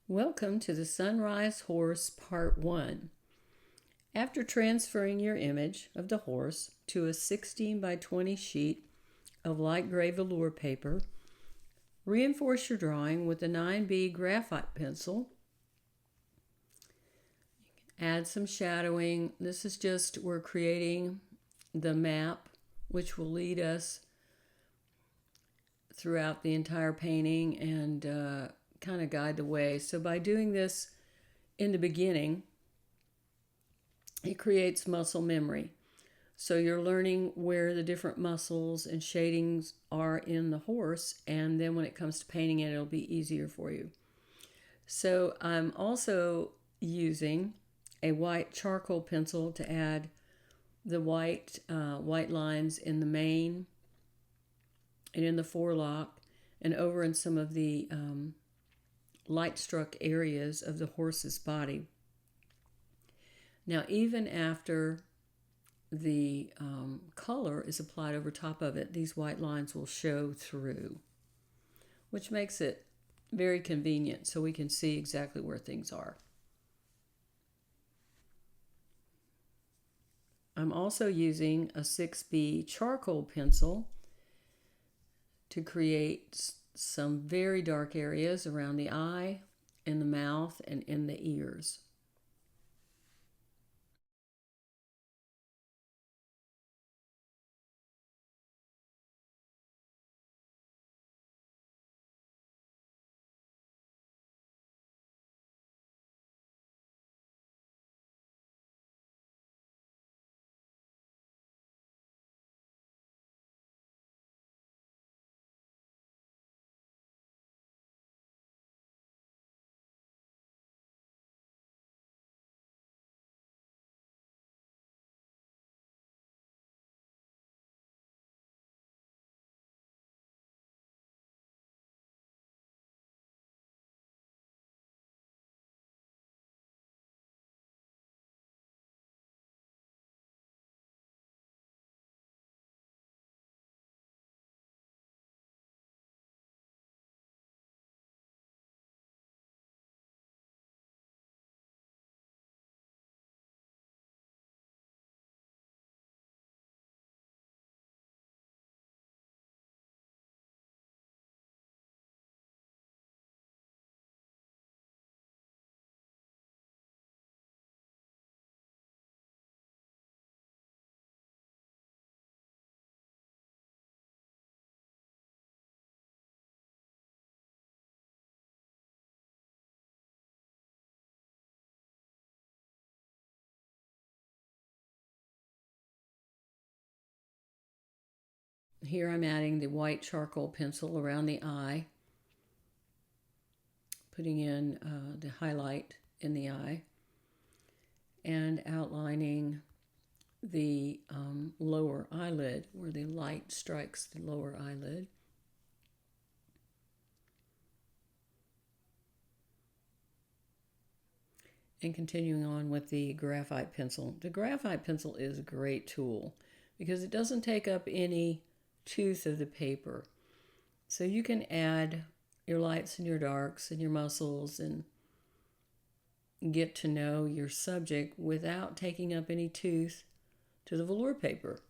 Welcome to the Sunrise Horse Part 1. After transferring your image of the horse to a 16 by 20 sheet of light gray velour paper, reinforce your drawing with a 9B graphite pencil. Add some shadowing. This is just, we're creating the map which will lead us throughout the entire painting and kind of guide the way. So by doing this in the beginning, it creates muscle memory. So you're learning where the different muscles and shadings are in the horse, and then when it comes to painting it, it'll be easier for you. So I'm also using a white charcoal pencil to add the white lines in the mane and in the forelock and over in some of the light struck areas of the horse's body. Now, even after the color is applied over top of it, these white lines will show through, which makes it very convenient so we can see exactly where things are. I'm also using a 6B charcoal pencil to create some very dark areas around the eye, in the mouth, and in the ears. Here I'm adding the white charcoal pencil around the eye, putting in the highlight in the eye, and outlining the lower eyelid where the light strikes the lower eyelid. And continuing on with the graphite pencil. The graphite pencil is a great tool because it doesn't take up any tooth of the paper. So you can add your lights and your darks and your muscles and get to know your subject without taking up any tooth to the velour paper.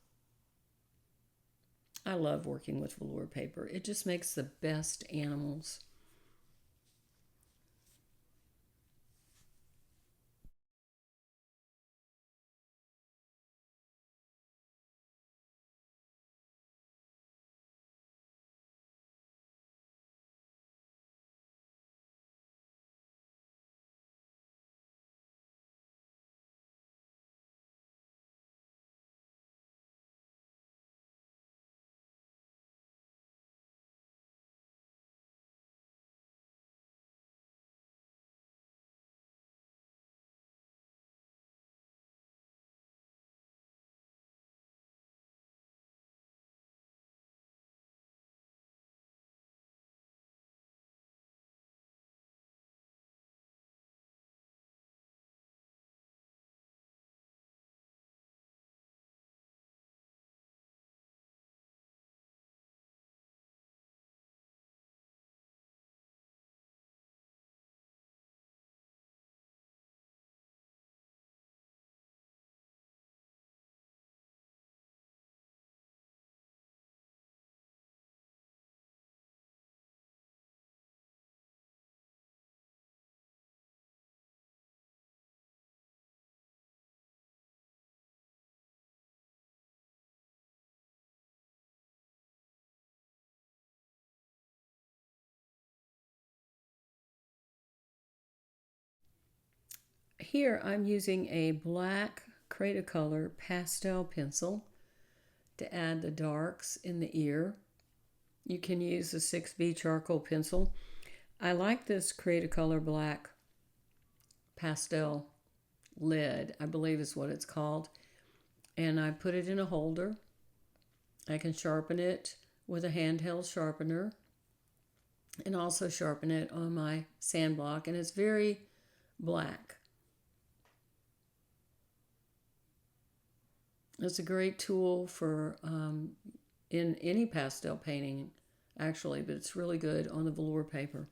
I love working with velour paper. It just makes the best animals. here I'm using a black Cretacolor pastel pencil to add the darks in the ear. You can use a 6B charcoal pencil. I like this Cretacolor black pastel lid, I believe is what it's called. And I put it in a holder. I can sharpen it with a handheld sharpener and also sharpen it on my sand block, and it's very black. It's a great tool for in any pastel painting, actually, but it's really good on the velour paper.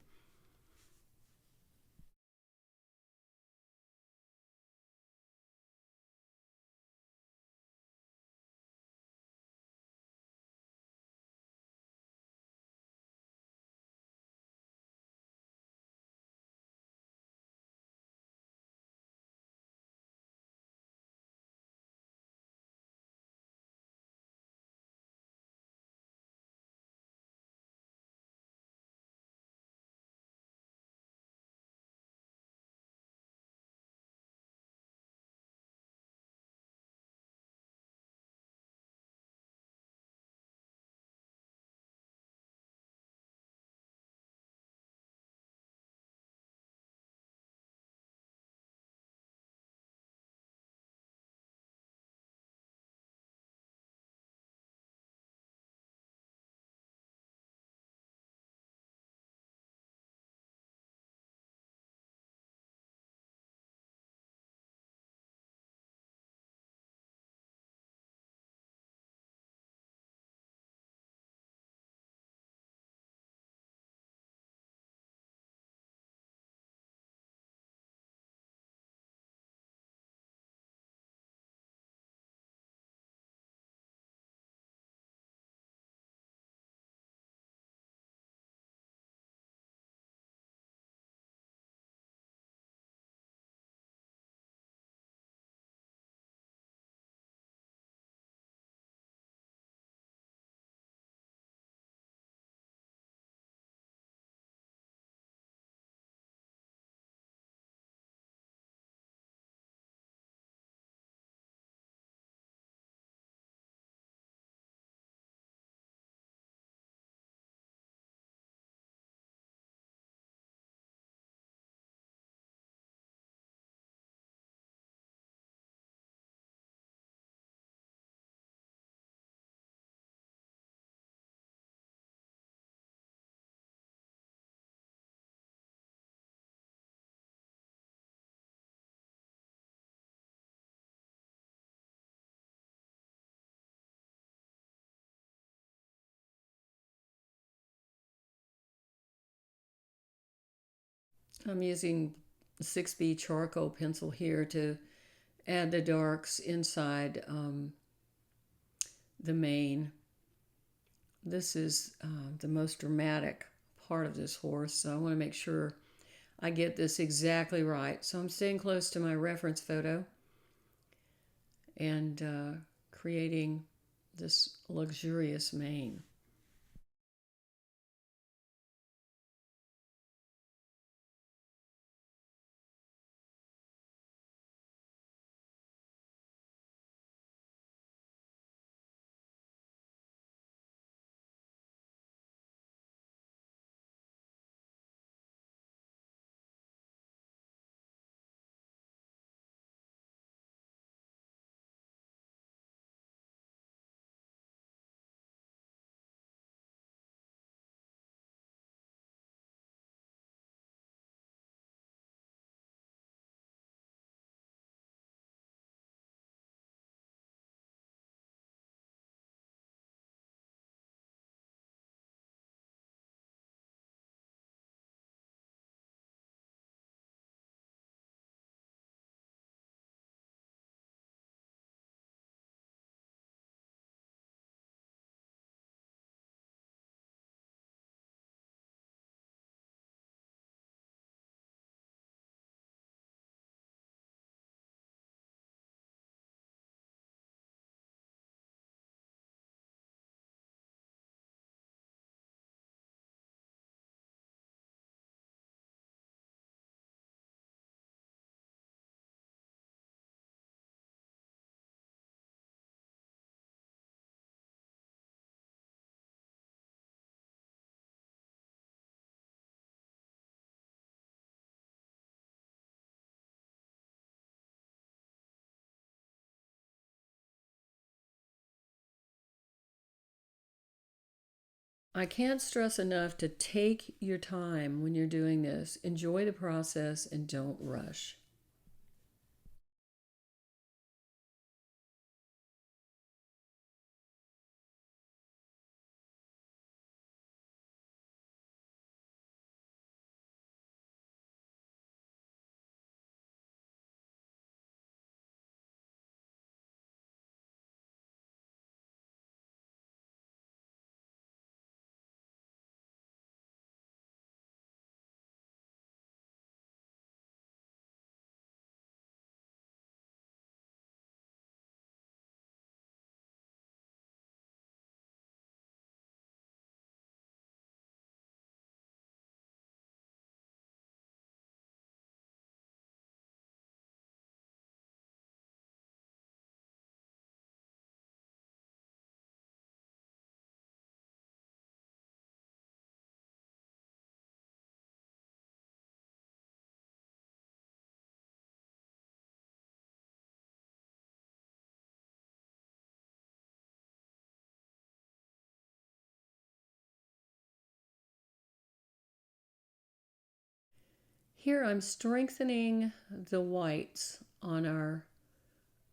I'm using 6B charcoal pencil here to add the darks inside the mane. This is the most dramatic part of this horse, so I want to make sure I get this exactly right. So I'm staying close to my reference photo and creating this luxurious mane. I can't stress enough to take your time when you're doing this. Enjoy the process and don't rush. Here I'm strengthening the whites on our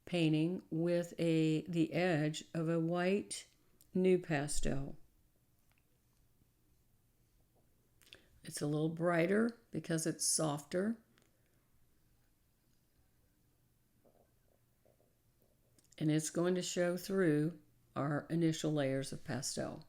painting with the edge of a white NuPastel. It's a little brighter because it's softer. And it's going to show through our initial layers of pastel.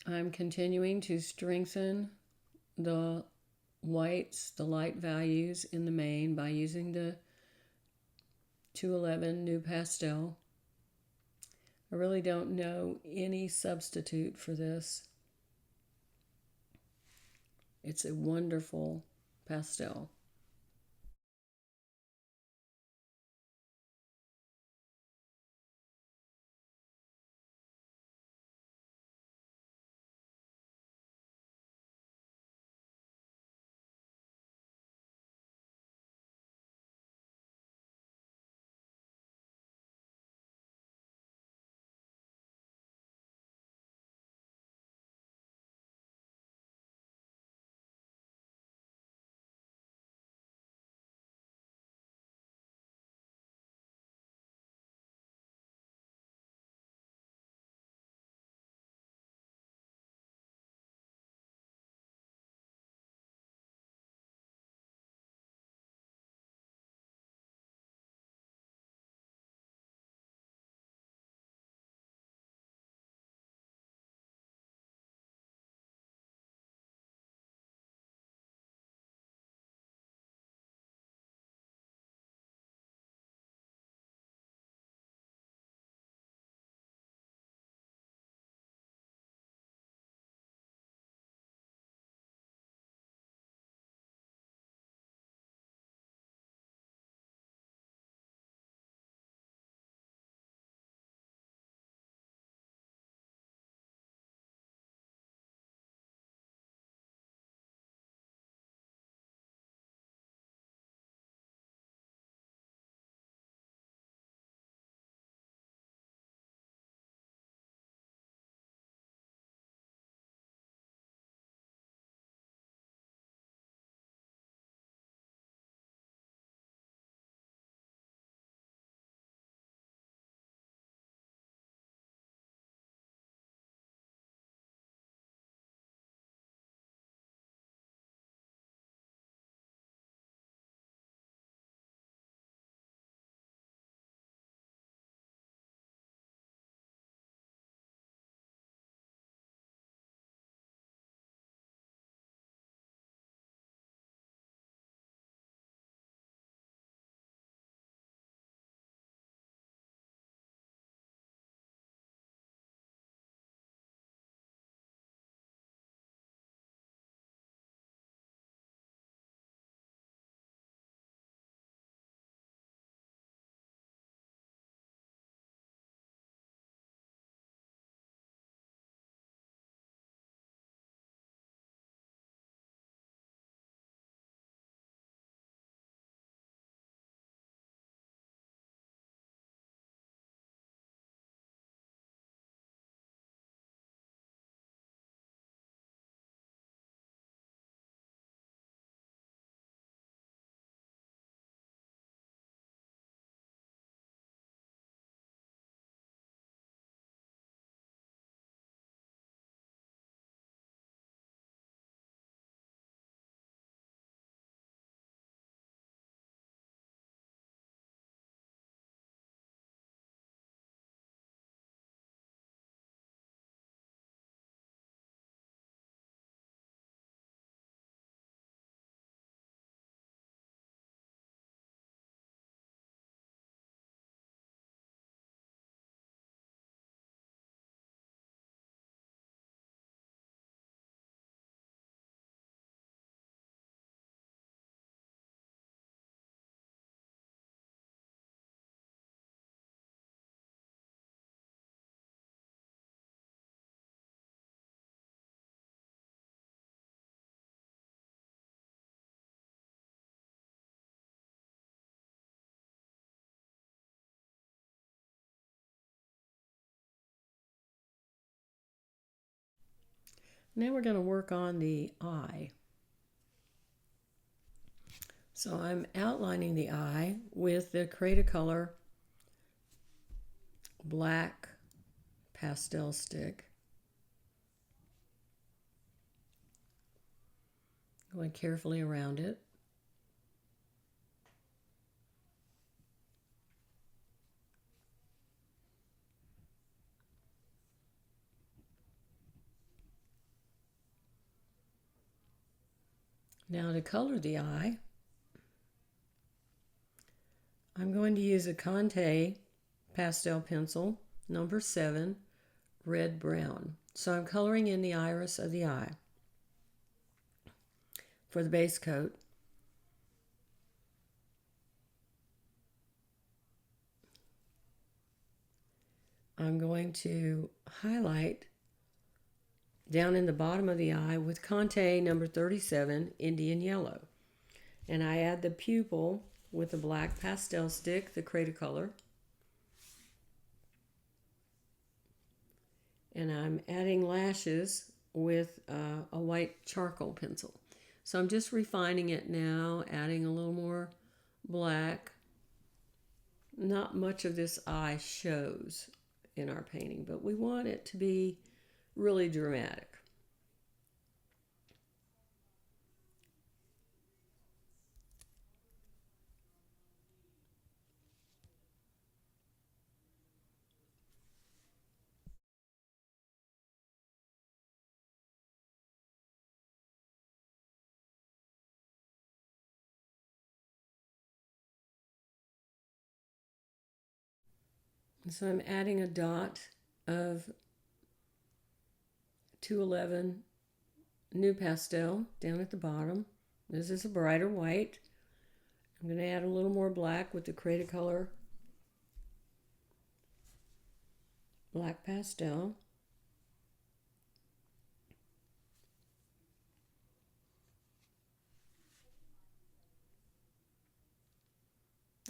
I'm continuing to strengthen the whites, the light values in the main by using the 211 NuPastel. I really don't know any substitute for this. It's a wonderful pastel. Now we're going to work on the eye. So I'm outlining the eye with the Cretacolor black pastel stick. Going carefully around it. Now to color the eye, I'm going to use a Conte pastel pencil, number 7, red brown. So I'm coloring in the iris of the eye for the base coat. I'm going to highlight down in the bottom of the eye with Conte number 37, Indian Yellow. And I add the pupil with the black pastel stick, the Cretacolor. And I'm adding lashes with a white charcoal pencil. So I'm just refining it now, adding a little more black. Not much of this eye shows in our painting, but we want it to be really dramatic. So I'm adding a dot of 211 NuPastel down at the bottom. This is a brighter white. I'm going to add a little more black with the Cretacolor black pastel.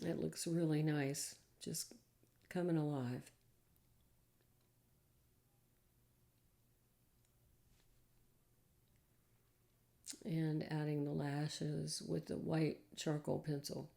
It looks really nice, just coming alive. And adding the lashes with the white charcoal pencil.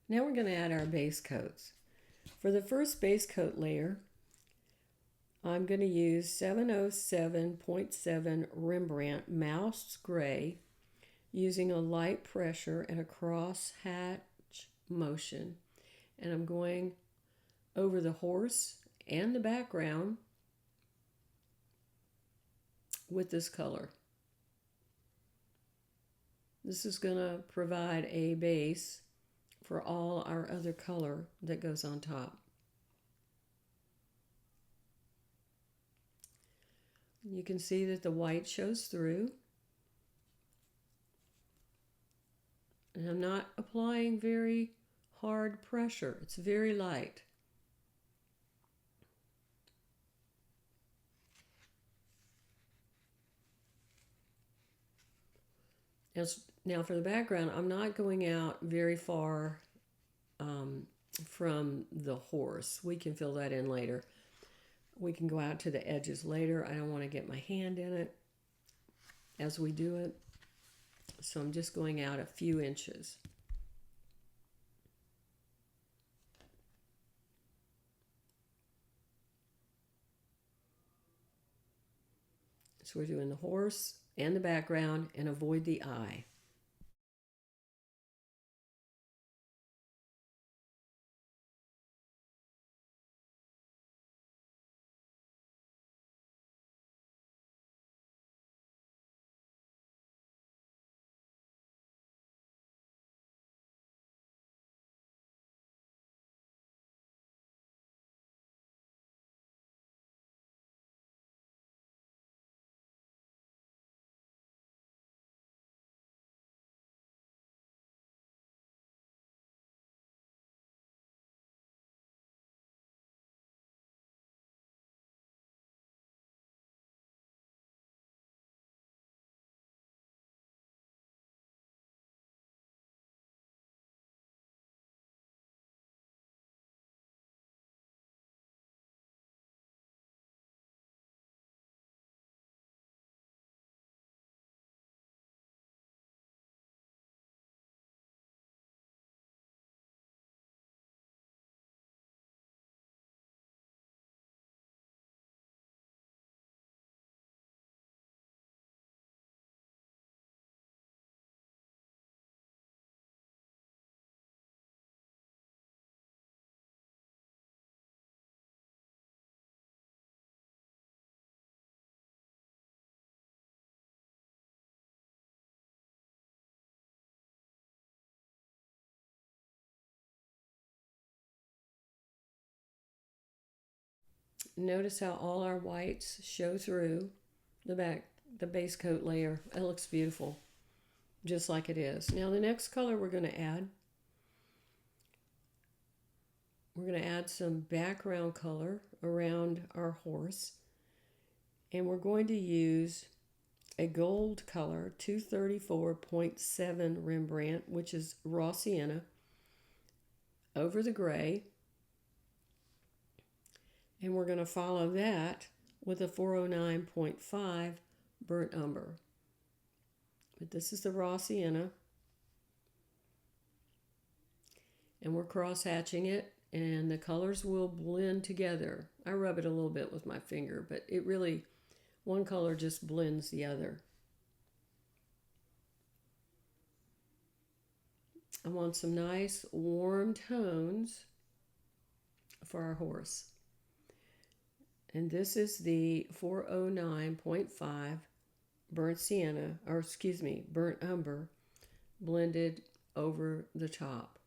Now we're going to add our base coats. For the first base coat layer, I'm going to use 707.7 Rembrandt Mouse Gray using a light pressure and a cross hatch motion. And I'm going over the horse and the background with this color. This is going to provide a base for all our other color that goes on top. You can see that the white shows through. And I'm not applying very hard pressure. It's very light. Now for the background, I'm not going out very far from the horse. We can fill that in later. We can go out to the edges later. I don't want to get my hand in it as we do it. So I'm just going out a few inches. So we're doing the horse and the background, and avoid the eye. Notice how all our whites show through the base coat layer. It looks beautiful, just like it is. Now the next color we're going to add, some background color around our horse. And we're going to use a gold color, 234.7 Rembrandt, which is raw sienna, over the gray. And we're going to follow that with a 409.5 burnt umber. But this is the raw sienna. And we're cross-hatching it, and the colors will blend together. I rub it a little bit with my finger, but it really, one color just blends the other. I want some nice warm tones for our horse. And this is the 409.5 burnt sienna, or excuse me, burnt umber, blended over the top.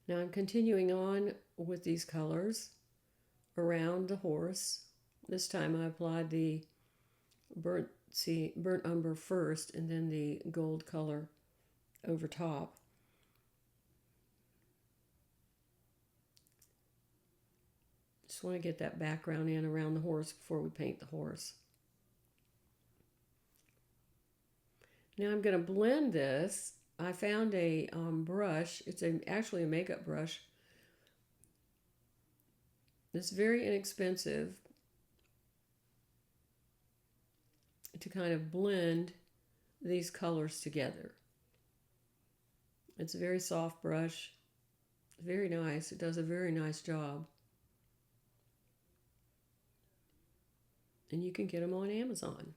Now I'm continuing on with these colors around the horse. This time I applied the burnt umber first, and then the gold color over top. Just want to get that background in around the horse before we paint the horse. Now I'm going to blend this. I found a brush. It's actually a makeup brush. It's very inexpensive to kind of blend these colors together. It's a very soft brush. Very nice. It does a very nice job. And you can get them on Amazon.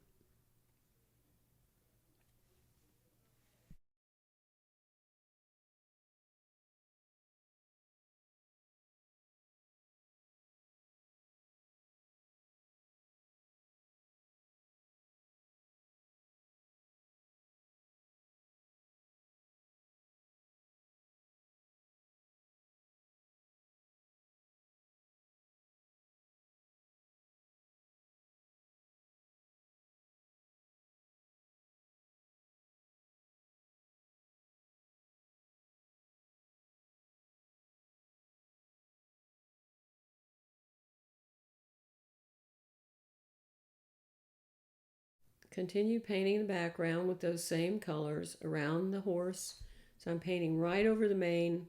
Continue painting the background with those same colors around the horse. So I'm painting right over the mane.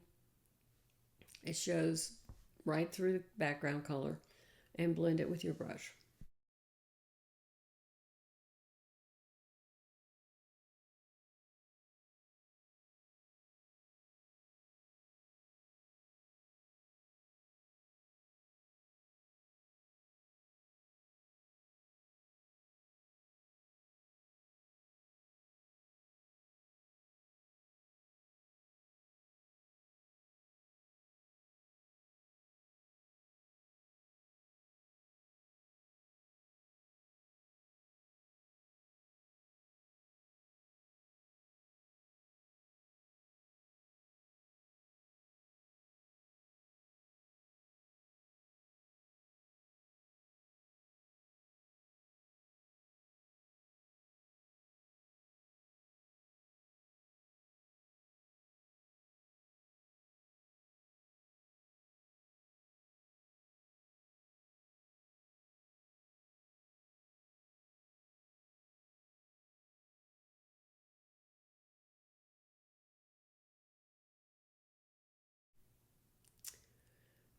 It shows right through the background color, and blend it with your brush.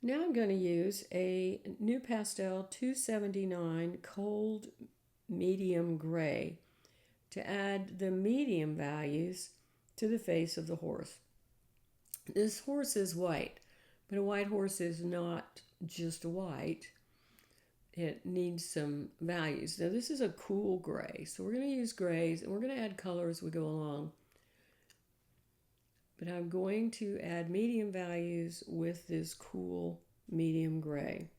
Now I'm going to use a NuPastel 279 Cold Medium Gray to add the medium values to the face of the horse. This horse is white, but a white horse is not just white. It needs some values. Now this is a cool gray, so we're going to use grays and we're going to add color as we go along. But I'm going to add medium values with this cool medium gray.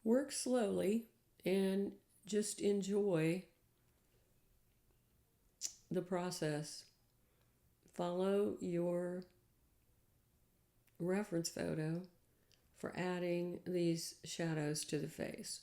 Work slowly and just enjoy the process. Follow your reference photo for adding these shadows to the face.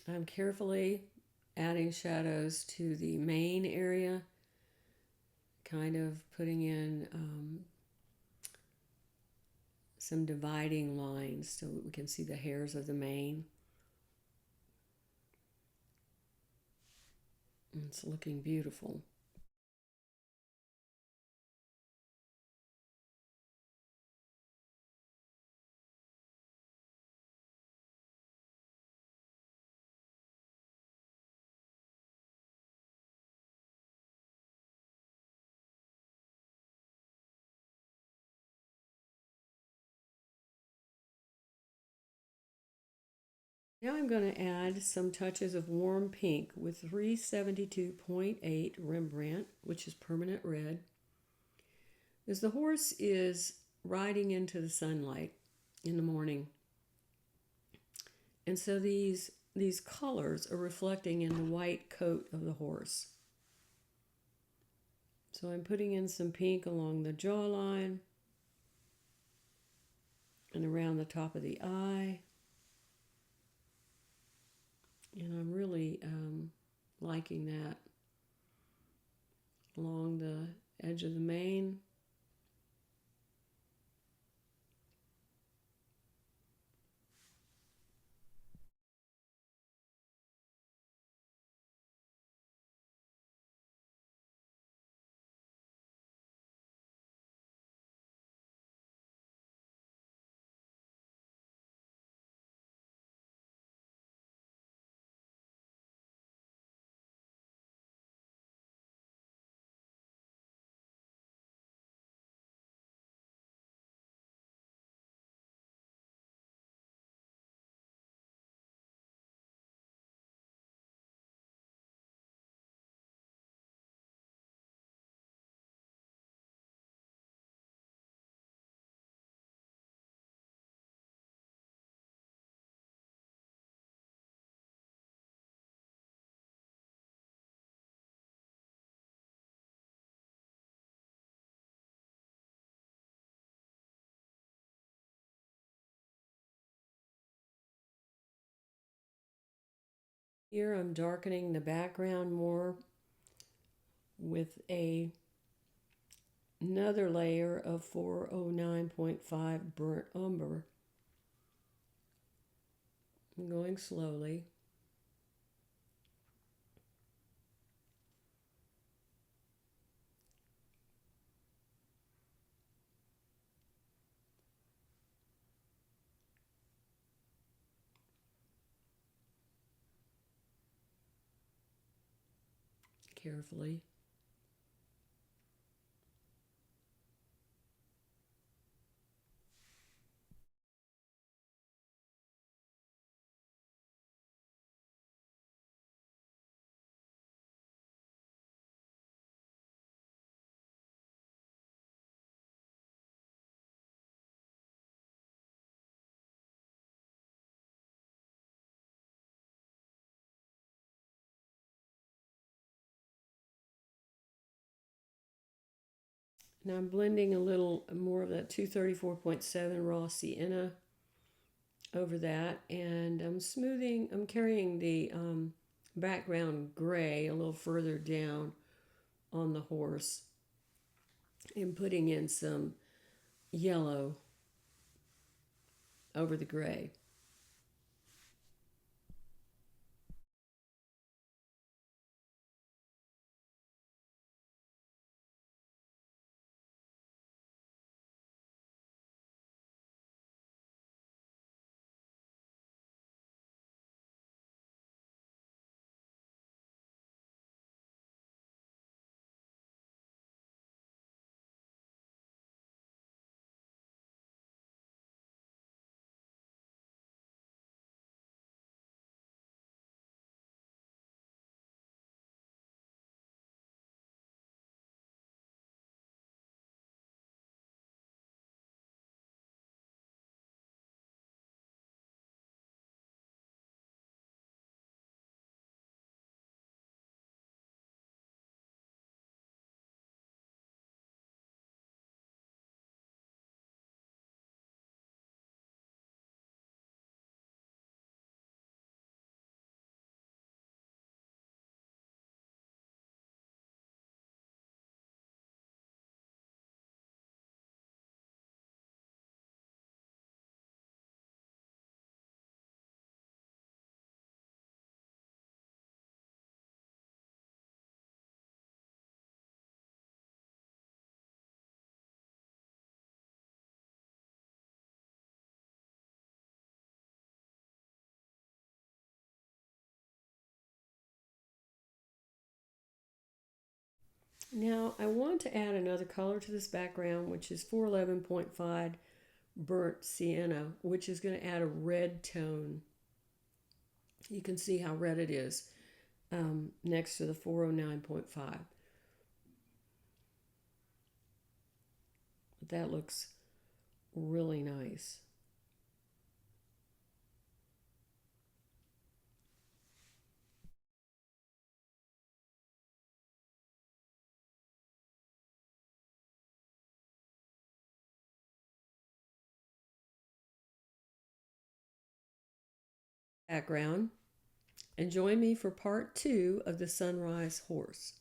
I'm carefully adding shadows to the main area, kind of putting in some dividing lines so we can see the hairs of the mane. It's looking beautiful. Now I'm going to add some touches of warm pink with 372.8 Rembrandt, which is permanent red, as the horse is riding into the sunlight in the morning. And so these colors are reflecting in the white coat of the horse. So I'm putting in some pink along the jawline and around the top of the eye. And I'm really liking that along the edge of the mane. Here I'm darkening the background more with another layer of 409.5 burnt umber. I'm going slowly. Carefully. Now I'm blending a little more of that 234.7 raw sienna over that, and I'm carrying the background gray a little further down on the horse and putting in some yellow over the gray. Now I want to add another color to this background, which is 411.5 burnt sienna, which is going to add a red tone. You can see how red it is next to the 409.5. That looks really nice. Background, and join me for part 2 of the Sunrise Horse.